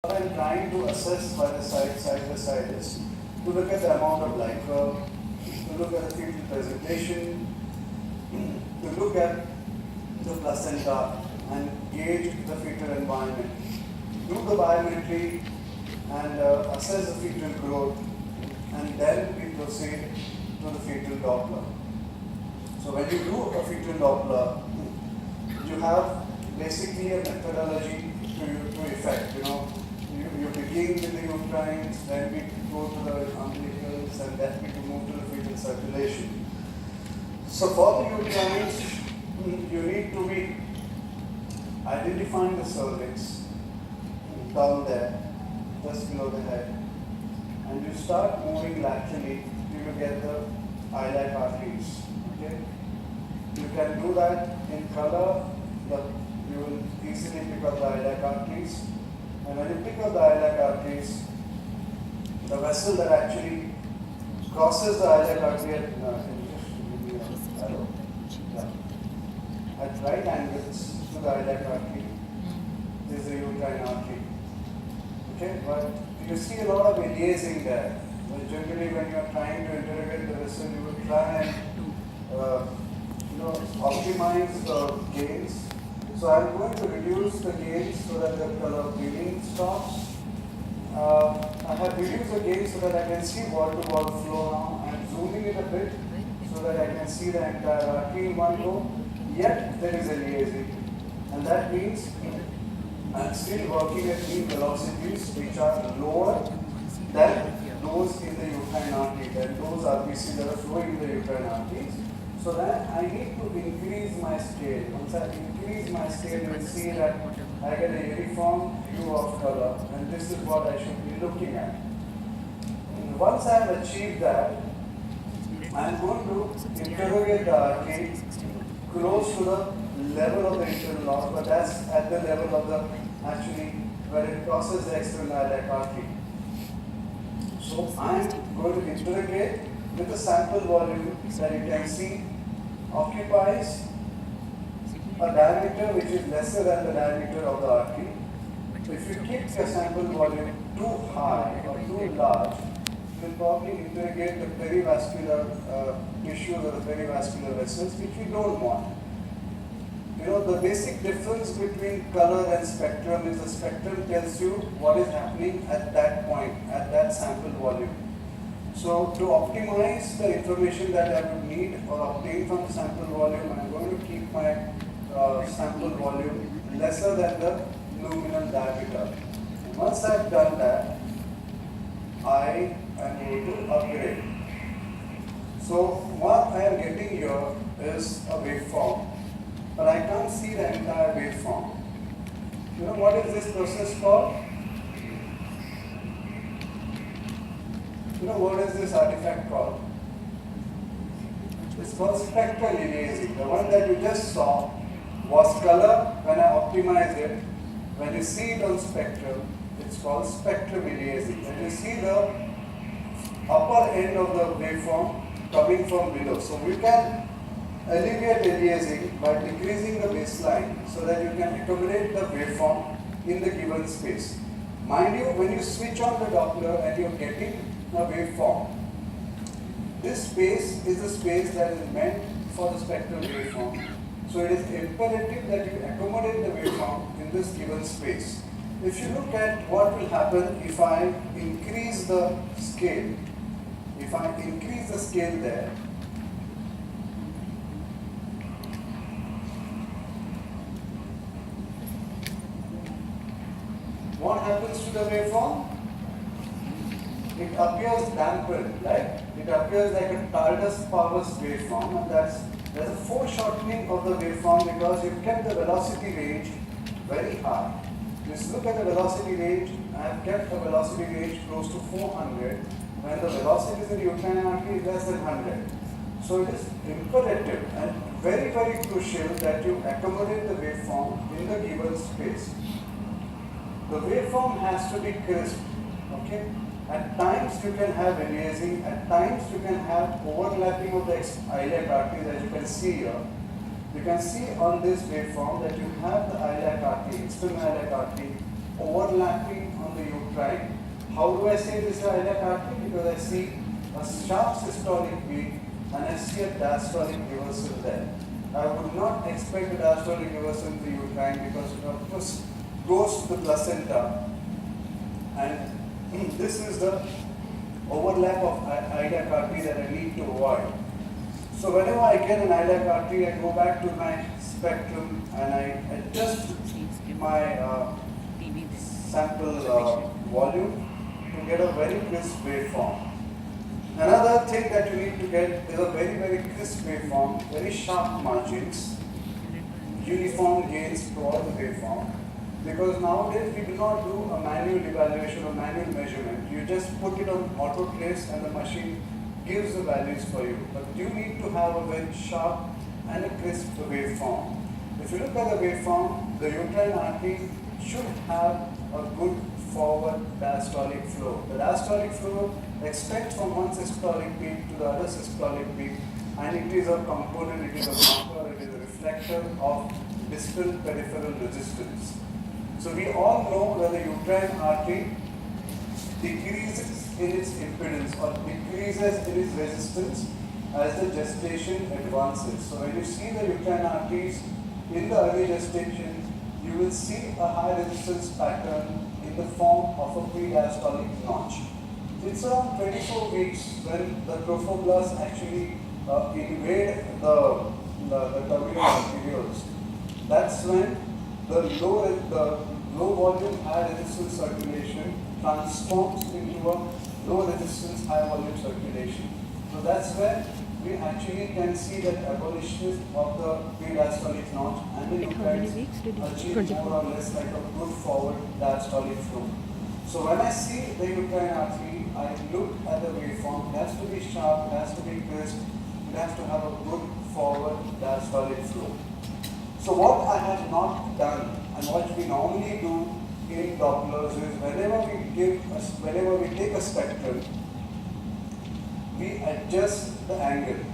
What I'm trying to assess by the side by side is to look at the amount of light curve, to look at the fetal presentation, to look at the placenta and gauge the fetal environment, do the biometry and assess the fetal growth, and then we proceed to the fetal doppler. So when you do a fetal doppler, you have basically a methodology to effect. You begin with the uterines, then we go to the umbilicals, and then we move to the fetal circulation. So for the uterines, you need to be identifying the cervix down there, just below the head, and you start moving laterally till you get the iliac arteries. Okay? You can do that in color. You will easily pick up the iliac arteries. And when you pick up the iliac arteries, the vessel that actually crosses the iliac artery at right angles to the iliac artery is the uterine artery. Okay, but you see a lot of aliasing there. Generally, when you are trying to interrogate the vessel, you will try and optimize the gains. So I'm going to reduce the gains so that the color bleeding stops. I have reduced the gains so that I can see wall-to-wall flow now. I'm zooming it a bit so that I can see the entire artery in one go. Yet there is a liaising, and that means I'm still working at mean velocities which are lower than those in the uterine artery, than those RBCs that are flowing in the uterine arteries. So that I need to increase my scale. Once I increase my scale, you will see that I get a uniform hue of color, and this is what I should be looking at. And once I have achieved that, I am going to interrogate the artery close to the level of the internal loss, but that's at the level of the actually where it crosses the external iliac artery. So I am going to interrogate with the sample volume that you can see occupies a diameter which is lesser than the diameter of the artery. If you keep your sample volume too high or too large, you will probably interrogate the perivascular tissues or the perivascular vessels, which we don't want. The basic difference between color and spectrum is the spectrum tells you what is happening at that point, at that sample volume. So to optimize the information that I would need or obtain from the sample volume, I am going to keep my sample volume lesser than the luminal diameter. And once I have done that, I am going to upgrade. So what I am getting here is a waveform, but I can't see the entire waveform. What is this process called? What is this artifact called? It's called spectral aliasing. The one that you just saw was color. When I optimize it, when you see it on spectrum, it's called spectrum aliasing. When you see the upper end of the waveform coming from below. So we can alleviate aliasing by decreasing the baseline so that you can accommodate the waveform in the given space. Mind you, when you switch on the Doppler and you're getting a waveform, this space is the space that is meant for the spectral waveform. So it is imperative that you accommodate the waveform in this given space. If you look at what will happen if I increase the scale, there, what happens to the waveform? It appears dampened, right? It appears like a Taldas Powers waveform, and there's a foreshortening of the waveform because you've kept the velocity range very high. Just look at the velocity range. I have kept the velocity range close to 400, when the velocities in the uterine artery is less than 100. So it is imperative and very, very crucial that you accommodate the waveform in the given space. The waveform has to be crisp. Okay? At times you can have aliasing, at times you can have overlapping of the iliac arteries, as you can see here. You can see on this waveform that you have the iliac artery, external iliac artery, overlapping on uterine. How do I say this is iliac artery? Because I see a sharp systolic beat and I see a diastolic reversal there. I would not expect a diastolic reversal in the uterine because it of course goes to the placenta, and this is the overlap of iliac artery that I need to avoid. So whenever I get an iliac artery, I go back to my spectrum and I adjust my sample volume to get a very crisp waveform. Another thing that you need to get is a very crisp waveform, very sharp margins, uniform gains throughout the waveform. Because nowadays we do not do a manual evaluation or manual measurement. You just put it on auto trace and the machine gives the values for you. But you need to have a very sharp and a crisp waveform. If you look at the waveform, the uterine artery should have a good forward diastolic flow. The diastolic flow extends from one systolic peak to the other systolic peak, and it is a component, it is a marker, it is a reflector of distal peripheral resistance. So we all know that the uterine artery decreases in its impedance or decreases in its resistance as the gestation advances. So when you see the uterine arteries in the early gestation, you will see a high resistance pattern in the form of a pre-diastolic notch. It's around 24 weeks when the trophoblasts actually invade the terminal arterioles. That's when the low volume high resistance circulation transforms into a low resistance high volume circulation. So that's where we actually can see that abolition of the pre-diastolic notch and the uterines achieve more or less like a good forward diastolic flow. So when I see the uterine artery, I look at the waveform. It has to be sharp, it has to be crisp, it has to have a good forward diastolic flow. So what I have not done and what we normally do in Dopplers is whenever we take a spectrum, we adjust the angle.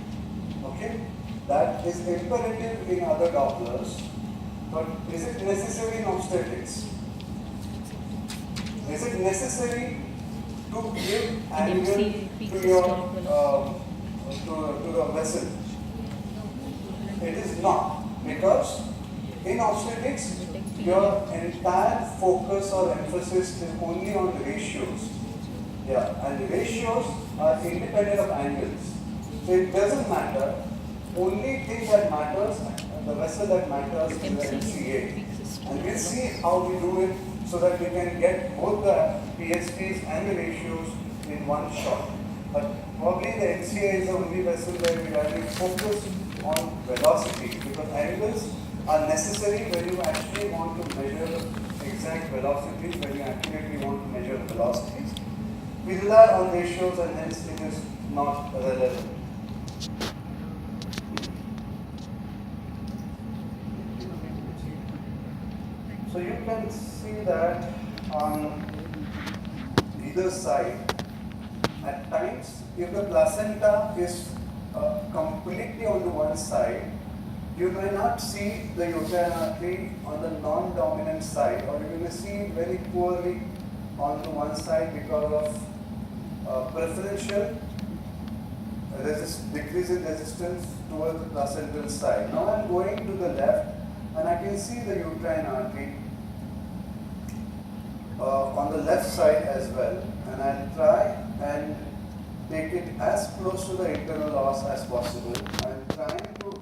Okay? That is imperative in other Dopplers, but is it necessary in obstetrics? Is it necessary to give angle to your to the vessel? It is not, because in obstetrics your entire focus or emphasis is only on the ratios. Yeah, and the ratios are independent of angles. So it doesn't matter. Only thing that matters, the vessel that matters is the MCA. And we'll see how we do it so that we can get both the PSPs and the ratios in one shot. But probably the MCA is the only vessel where we really focus on velocity, because angles are necessary when you actually want to measure the exact velocities, when you accurately want to measure the velocities. We rely on ratios and hence it is not relevant. So you can see that on either side, at times, if the placenta is completely on the one side, you may not see the uterine artery on the non-dominant side, or you may see it very poorly on the one side because of preferential decrease in resistance towards the placental side. Now I am going to the left and I can see the uterine artery on the left side as well, and I'll try and take it as close to the internal os as possible. I'm trying to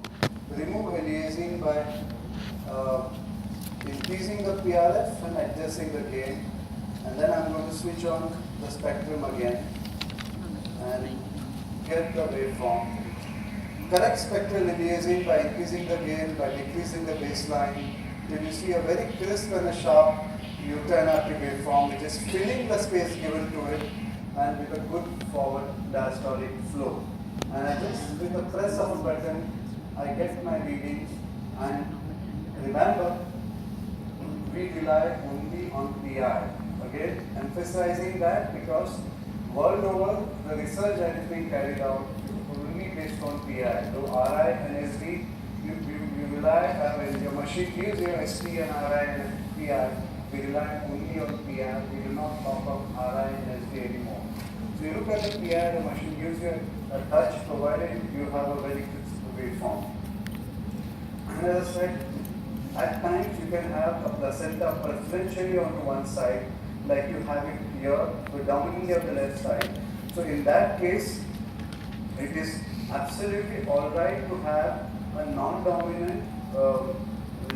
remove aliasing by increasing the PRF and adjusting the gain, and then I'm going to switch on the spectrum again and get the waveform. Correct spectral aliasing by increasing the gain, by decreasing the baseline, then you see a very crisp and a sharp uterine artery waveform which is filling the space given to it and with a good forward diastolic flow. And I just, with the press of a button, I get my readings, and remember, we rely only on PI. Again, emphasizing that because world over, the research that is being carried out is only based on PI. So RI and SD, you rely, when your machine gives you ST and RI and PI, we rely only on PI, we do not talk of RI and SD anymore. So you look at the PI, the machine gives you a touch provided you have a very crisp waveform. And as I said, at times you can have a placenta preferentially onto one side, like you have it here, predominantly on the left side. So in that case, it is absolutely alright to have a non-dominant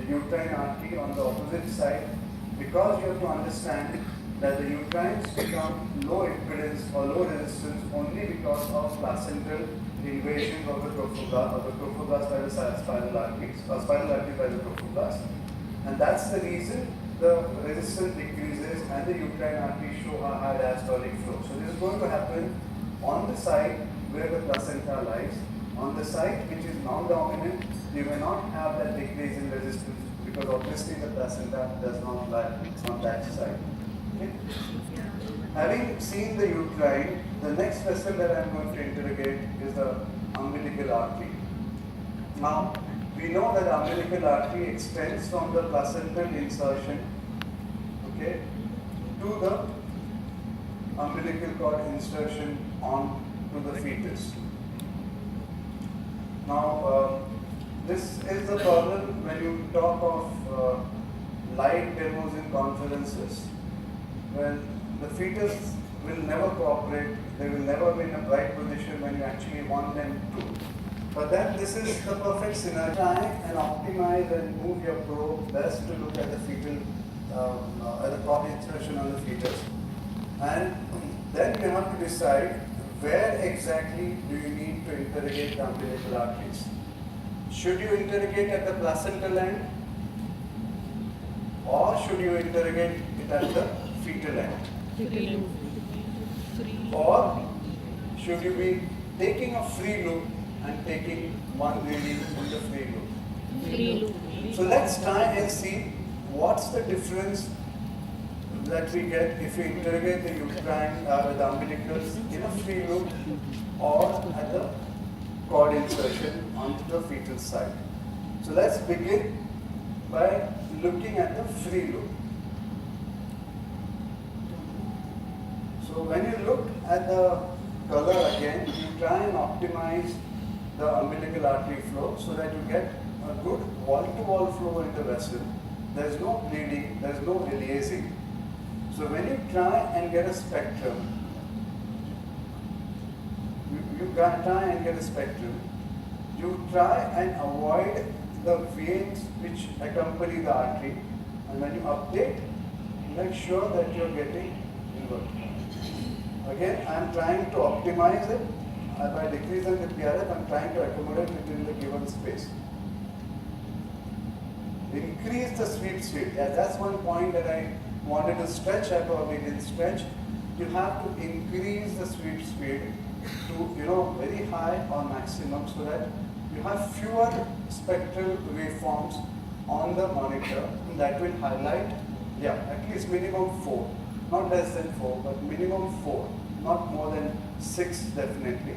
uterine artery on the opposite side, because you have to understand that the uterines become low impedance or low resistance only because of placental invasion of the trophoblast by the spinal arteries, or spinal artery by the trophoblast. And that's the reason the resistance decreases and the uterine arteries show a high diastolic flow. So this is going to happen on the side where the placenta lies. On the side which is non-dominant, you may not have that decrease in resistance, because obviously the placenta does not lie on that side. Okay? Having seen the uterine, the next vessel that I am going to interrogate is the umbilical artery. Now, we know that the umbilical artery extends from the placental insertion, okay, to the umbilical cord insertion on to the fetus. Now, this is the problem when you talk of live demos in conferences. Well, the fetus will never cooperate, they will never be in a bright position when you actually want them to. But then this is the perfect scenario. Try and optimize and move your probe best to look at the fetal, at the cord insertion on the fetus. And then you have to decide where exactly do you need to interrogate the umbilical arteries. Should you interrogate at the placental end, or should you interrogate it at the fetal end? Or should you be taking a free loop and taking one reading in the free loop? So let's try and see what's the difference that we get if we interrogate the uterine with the umbilicals in a free loop or at the cord insertion onto the fetal side. So let's begin by looking at the free loop. So when you look at the color again, you try and optimize the umbilical artery flow so that you get a good wall-to-wall flow in the vessel. There is no bleeding, there is no releasing. So when you try and get a spectrum, you try and get a spectrum, you try and avoid the veins which accompany the artery, and when you update, make sure that you are getting invert. Again, I am trying to optimize it. By decreasing the PRF, I am trying to accommodate within the given space. Increase the sweep speed. Yeah, that's one point that I wanted to stretch. I probably didn't stretch. You have to increase the sweep speed to very high or maximum, so that you have fewer spectral waveforms on the monitor that will highlight, at least minimum 4, not less than 4, but minimum 4, not more than 6 definitely,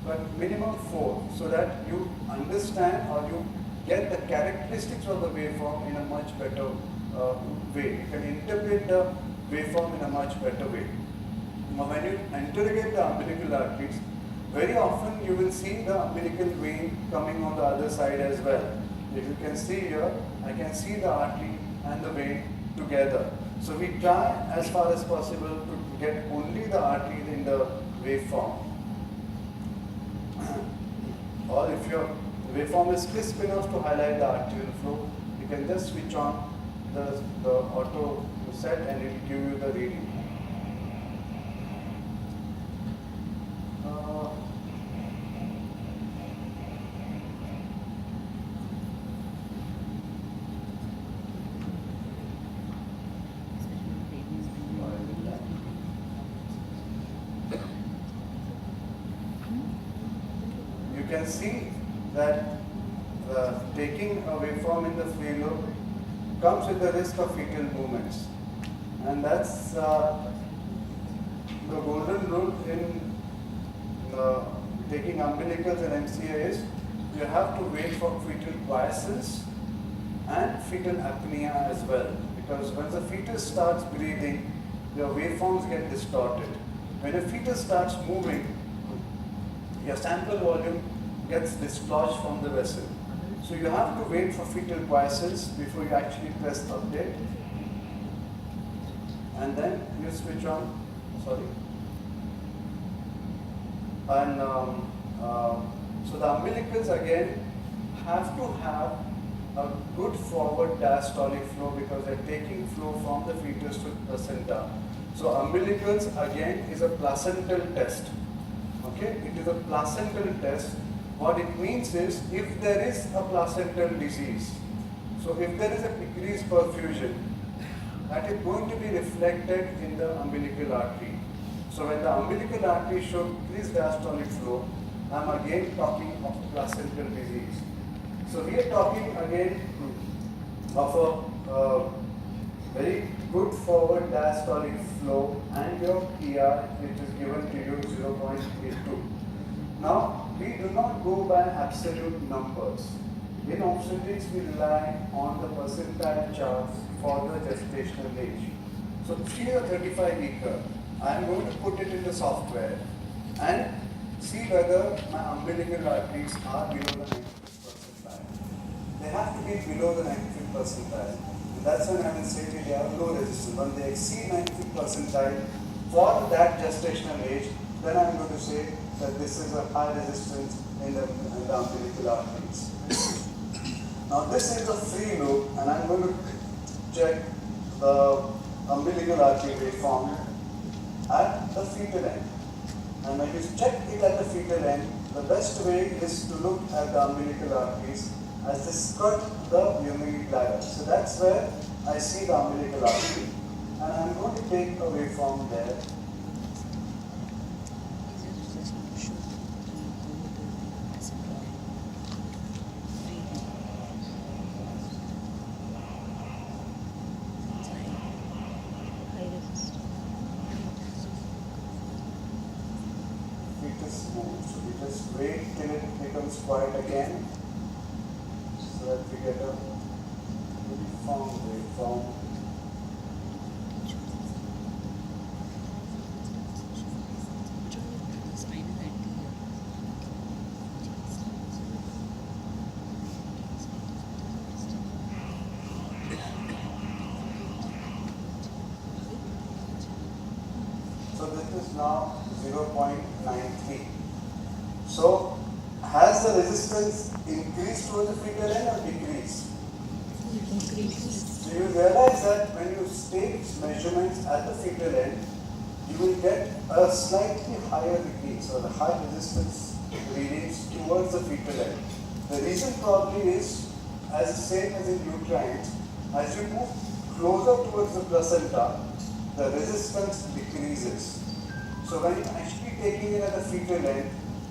but minimum 4, so that you understand or you get the characteristics of the waveform in a much better way. You can interpret the waveform in a much better way. Now when you interrogate the umbilical arteries, very often you will see the umbilical vein coming on the other side as well. If you can see here, I can see the artery and the vein together. So we try as far as possible to get only the artery in the waveform. Or if your waveform is crisp enough to highlight the arterial flow, you can just switch on the auto set and it will give you the reading. You can see that taking a waveform in the free loop comes with the risk of fetal movements, and that's the golden rule in taking umbilicals and MCA is you have to wait for fetal quiescence and fetal apnea as well, because when the fetus starts breathing, your waveforms get distorted. When a fetus starts moving, your sample volume gets dislodged from the vessel. So you have to wait for fetal quiescence before you actually press update. And then you switch on, sorry. And so the umbilicals again have to have a good forward diastolic flow because they're taking flow from the fetus to the placenta. So umbilicals again is a placental test. Okay, it is a placental test. What it means is if there is a placental disease, so if there is a decreased perfusion, that is going to be reflected in the umbilical artery. So when the umbilical artery shows increased diastolic flow, I am again talking of placental disease. So we are talking again of a very good forward diastolic flow and your PR, which is given to you 0.82. Now we do not go by absolute numbers. In obstetrics we rely on the percentile charts for the gestational age. So 3 or 35 weeker, I am going to put it in the software and see whether my umbilical arteries are below the 95th percentile. They have to be below the 95th percentile. And that's when I will say they have low resistance. When they exceed 95th percentile for that gestational age, then I am going to say that this is a high resistance in the umbilical arteries. Now this is a free loop and I am going to check the umbilical artery waveform at the fetal end. And when you check it at the fetal end, the best way is to look at the umbilical arteries as they skirt the urinary bladder. So that's where I see the umbilical artery. And I'm going to take a waveform there. So we just wait till it becomes quiet again so that we get a uniform waveform. So this is now 0.93. So, has the resistance increased towards the fetal end or decreased? Increased. So you realize that when you take measurements at the fetal end, you will get a slightly higher readings or the high resistance readings towards the fetal end. The reason probably is, as the same as in uterines, as you move closer towards the placenta, the resistance decreases. So when you're actually taking it at the fetal end,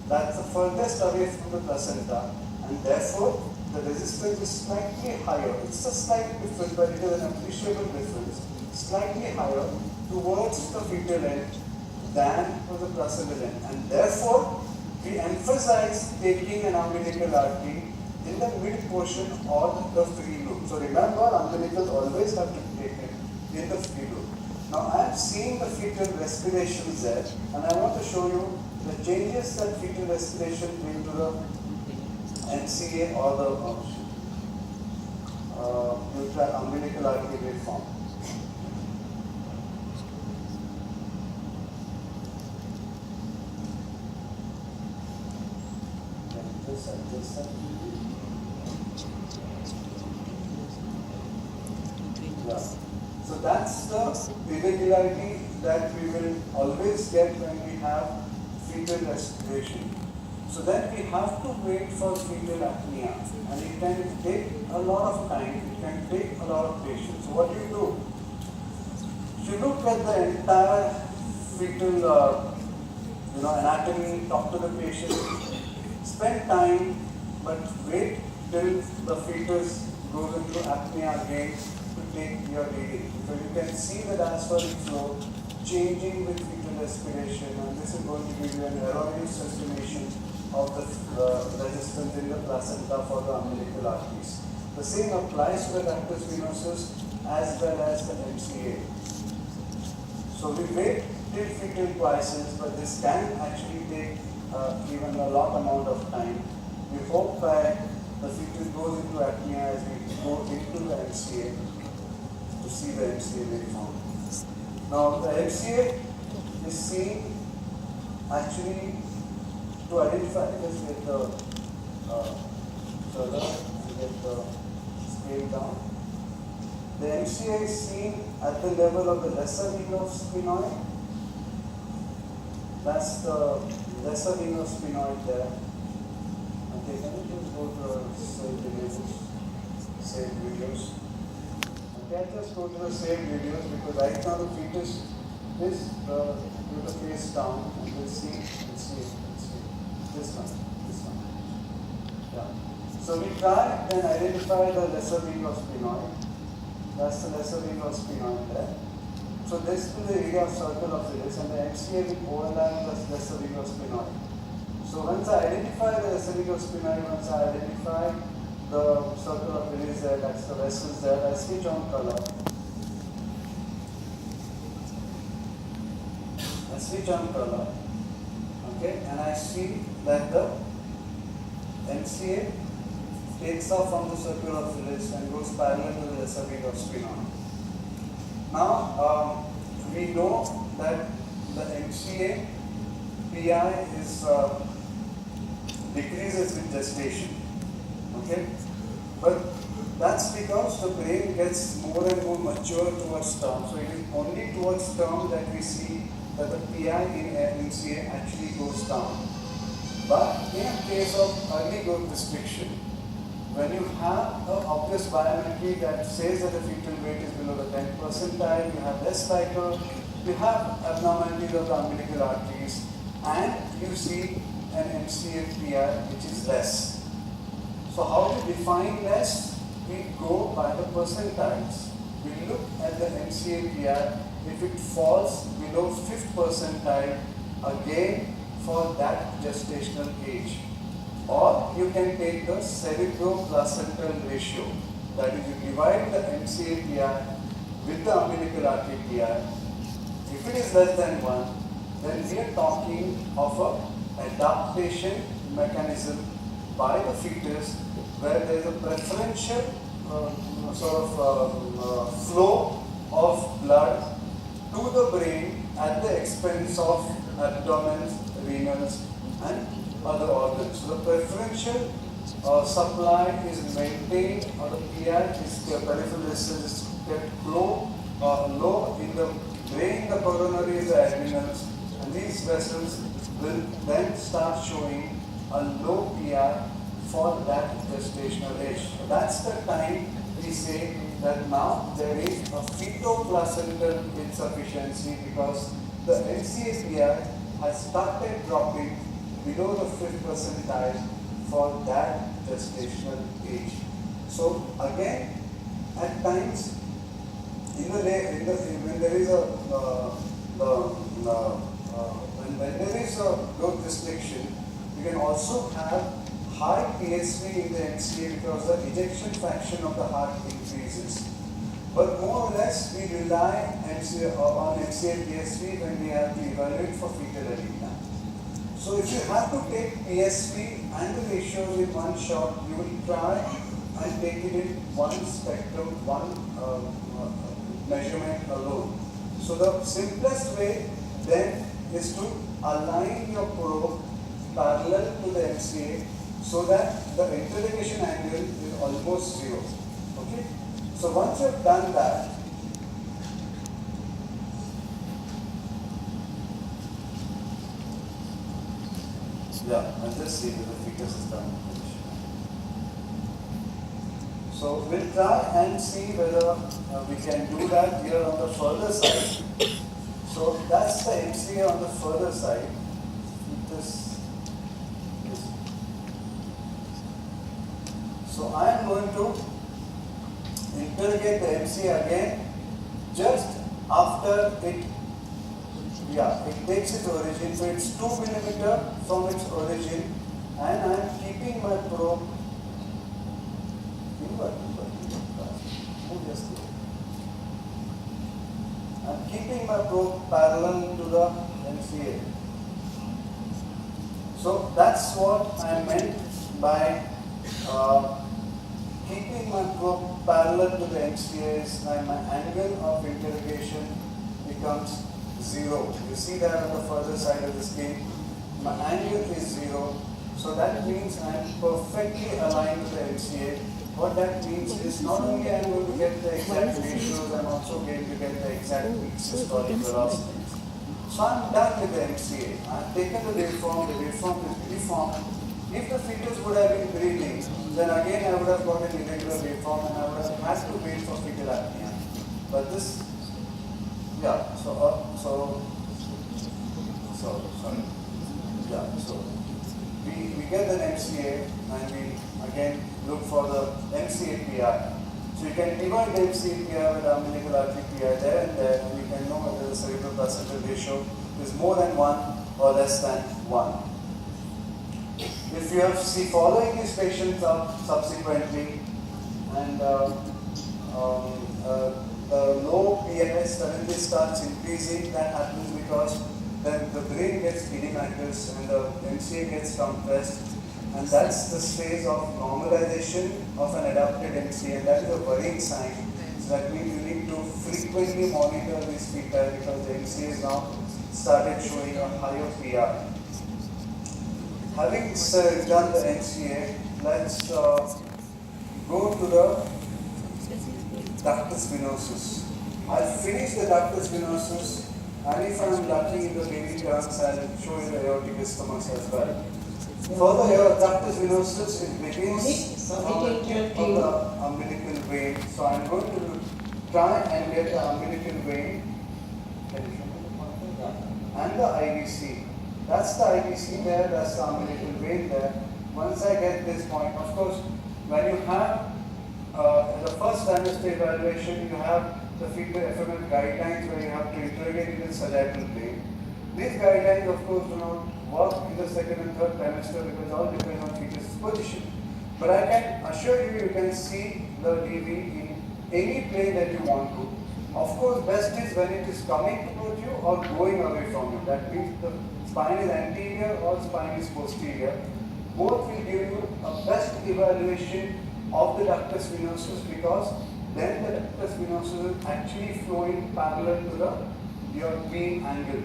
that's the furthest away from the placenta, and therefore the resistance is slightly higher. It's a slight difference, but it is an appreciable difference, slightly higher towards the fetal end than for the placental end. And therefore, we emphasize taking an umbilical artery in the mid portion or the free loop. So remember, umbilicals always have to be taken in the free loop. Now I am seeing the fetal respirations there, and I want to show you the changes that fetal respiration bring to the MCA or the umbilical artery waveform. Yeah. So that's the irregularity that we will always get when we have fetal respiration. So then we have to wait for fetal apnea, and it can take a lot of time, it can take a lot of patience. So what do? You look at the entire fetal anatomy, talk to the patient, spend time, but wait till the fetus goes into apnea again to take your reading. So you can see the diastolic flow changing with fetal respiration, and this is going to give you an erroneous estimation of the resistance in the placenta for the umbilical arteries. The same applies to the ductus venosus as well as the MCA. So we wait till fetal quiescence, but this can actually take even a lot amount of time. We hope that the fetus goes into apnea as we go into the MCA to see the MCA very form. Now the MCA is seen actually to identify, let's get the further and get the scale down. The MCA is seen at the level of the lesser venous sphenoid. That's the lesser venous sphenoid there. Okay, can you just go to save videos? Okay, I'll just go to the save videos because right now the fetus is with the face down, and we'll see this one. Yeah. So we try and identify the lesser venous sphenoid. That's the lesser venous sphenoid there. So this is the area of circle of Phyllis, and the MCA will overlap the lesser venous sphenoid. So once I identify the lesser venous sphenoid, once I identify the circle of Phyllis there, that's the vessels there, I switch on color. Okay, and I see that the MCA takes off from the circle of Phyllis and goes parallel to the lesser venous sphenoid. Now, we know that the MCA PI is decreases with gestation. Okay, but that's because the brain gets more and more mature towards term. So it is only towards term that we see that the PI in MCA actually goes down. But in a case of early growth restriction, when you have an obvious biometry that says that the fetal weight is below the 10th percentile, you have less cycle, you have abnormalities of the umbilical arteries, and you see an MCA PI which is less. So how do we define less? We go by the percentiles. We look at the MCA PI. If it falls below 5th percentile, again for that gestational age. Or you can take the cerebroplacental ratio. That is, you divide the MCA PI with the umbilical artery PI. If it is less than 1, then we are talking of an adaptation mechanism by the fetus where there is a preferential flow of blood to the brain at the expense of abdomen, renals, and other organs. So the preferential supply is maintained, or the PI is peripheral resistance is kept low in the brain, the coronaries, the adrenals, and these vessels will then start showing a low PI for that gestational age. So that's the time we say that now there is a fetoplacental insufficiency because the MCA PI has started dropping below the 5th percentile for that gestational age. So again, at times, when there is a growth restriction, you can also have high PSV in the MCA because the ejection fraction of the heart increases. But more or less, we rely on MCA PSV when we have to evaluate for fetal edema. So if you have to take PSV and the ratios in one shot, you will try and take it in one spectrum, one measurement alone. So the simplest way then is to align your probe parallel to the MCA so that the interrogation angle is almost 0. Okay? So once you have done that, and just see that the fetus is done. So we'll try and see whether we can do that here on the further side. So that's the MCA on the further side. So I am going to interrogate the MCA again just after it takes its origin. So it's 2 millimeter from its origin, and I am keeping my probe keeping my probe parallel to the MCA. So that's what I meant by keeping my probe parallel to the MCA is that my angle of interrogation becomes 0. You see that on the further side of the scale, my angle is 0. So that means I am perfectly aligned to the MCA. What that means is not only I am going to get the exact ratios, I am also going to get the exact peak systolic velocities. So I am done with the MCA. I have taken the waveform is reformed. If the fetus would have been breathing, then again I would have got an irregular waveform and I would have had to wait for fetal apnea. But this, yeah, so we get the MCA and we again look for the MCA PI. So you can divide the MCA PI with umbilical artery PI there and you can know whether the cerebral placental ratio is more than 1 or less than 1. If you have following these patients up subsequently and the low PNS suddenly starts increasing, that happens because then the brain gets edematous and the MCA gets compressed, and that's the stage of normalization of an adapted MCA, and that is a worrying sign. So that means you need to frequently monitor this PI because the MCA is now started showing a higher PI. Having done the MCA, let's go to the ductus venosus. I'll finish the ductus venosus, and if I'm lucky in the baby terms, I'll show you the aortic isthmus as well. Further here, ductus venosus, it begins on the tip of the umbilical vein. So I'm going to try and get the umbilical vein and the IVC. That's the IVC there, that's the umbilical vein there. Once I get this point, of course, when you have the first trimester evaluation, you have the fetal FML guidelines where you have to interrogate in the sagittal plane. These guidelines, of course, do not work in the second and third trimester because all depends on fetus's position. But I can assure you, you can see the DV in any plane that you want to. Of course, best is when it is coming towards you or going away from you. That means the spine is anterior or spine is posterior. Both will give you a best evaluation of the ductus venosus because then the ductus venosus is actually flowing parallel to your beam angle,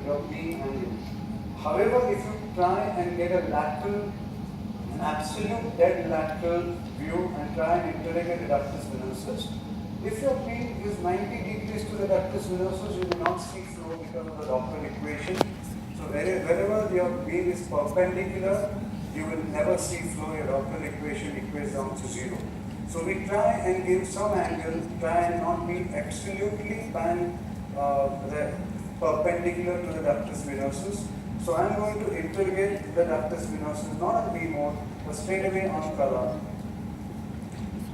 However, if you try and get a lateral, an absolute dead lateral view and try and interrogate the ductus venosus, if your beam is 90 degrees to the ductus venosus, you will not see flow because of the doppler equation. So wherever your beam is perpendicular, you will never see flow. Your doppler equation equates down to 0. So we try and give some angle, try and not be absolutely perpendicular to the ductus venosus. So I am going to interrogate the ductus venosus, not on B mode, but straight away on color.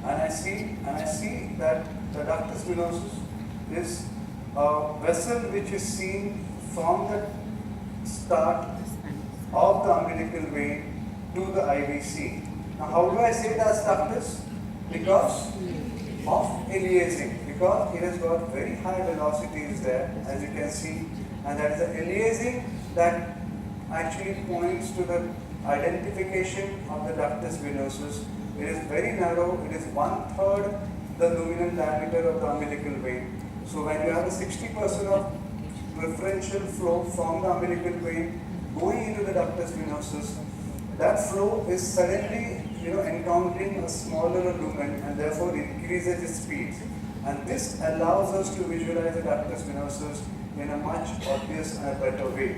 And I see that the ductus venosus is a vessel which is seen from the start of the umbilical vein to the IVC. Now, how do I say that's ductus? Because of aliasing, because it has got very high velocities there, as you can see, and that is the aliasing that actually points to the identification of the ductus venosus. It is very narrow, it is 1/3 the luminal diameter of the umbilical vein. So when you have a 60% of preferential flow from the umbilical vein going into the ductus venosus, that flow is suddenly encountering a smaller lumen and therefore increases its speed. And this allows us to visualize the ductus venosus in a much obvious and a better way.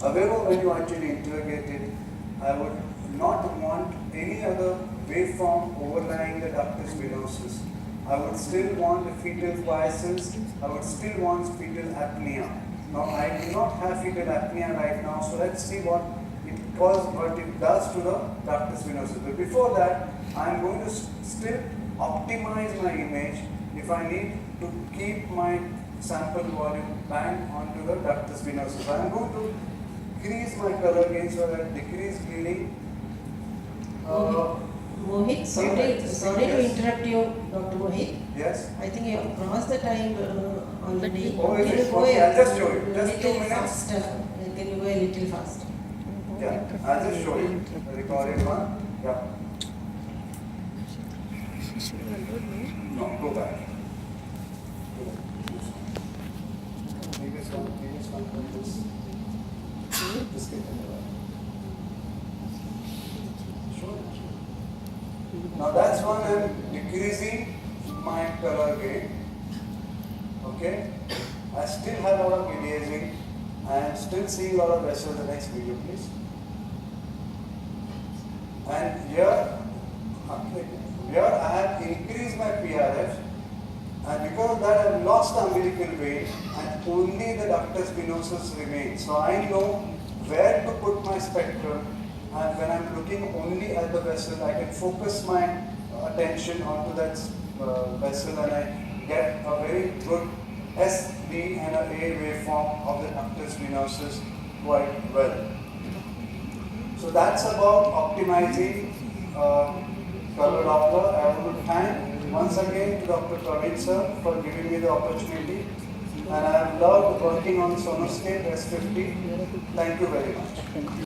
However, when you actually interrogate it, I would not want any other waveform overlying the ductus venosus. I would still want the fetal quiescence, I would still want fetal apnea. Now, I do not have fetal apnea right now, so let's see what it does to the ductus venosus. But before that, I am going to still optimize my image if I need to keep my sample volume bang onto the ductus venosus. I am going to increase my color gain so that decrease bleeding. Mohit, sorry to interrupt you, Dr. Mohit. Yes. I think you have crossed the time already. Oh, is Can it? you go Okay, I'll just show you. a Just 2 little minutes. faster? Can you go a little faster? Yeah, I'll just show you the recorded one. Yeah. No, go back. Previous one, this. Just get it. Now that's one I'm decreasing my color gain. Okay? I still have a lot of aliasing. I am still seeing a lot of vessels. The next video, please. And here I have increased my PRF, and because of that I have lost the umbilical vein and only the ductus venosus remains. So I know where to put my spectrum, and when I am looking only at the vessel, I can focus my attention onto that vessel and I get a very good S, D and a waveform of the ductus venosus quite well. So that's about optimizing color doppler. I want to thank once again to Dr. Praveen sir for giving me the opportunity, and I have loved working on Sonoscape S50. Thank you very much.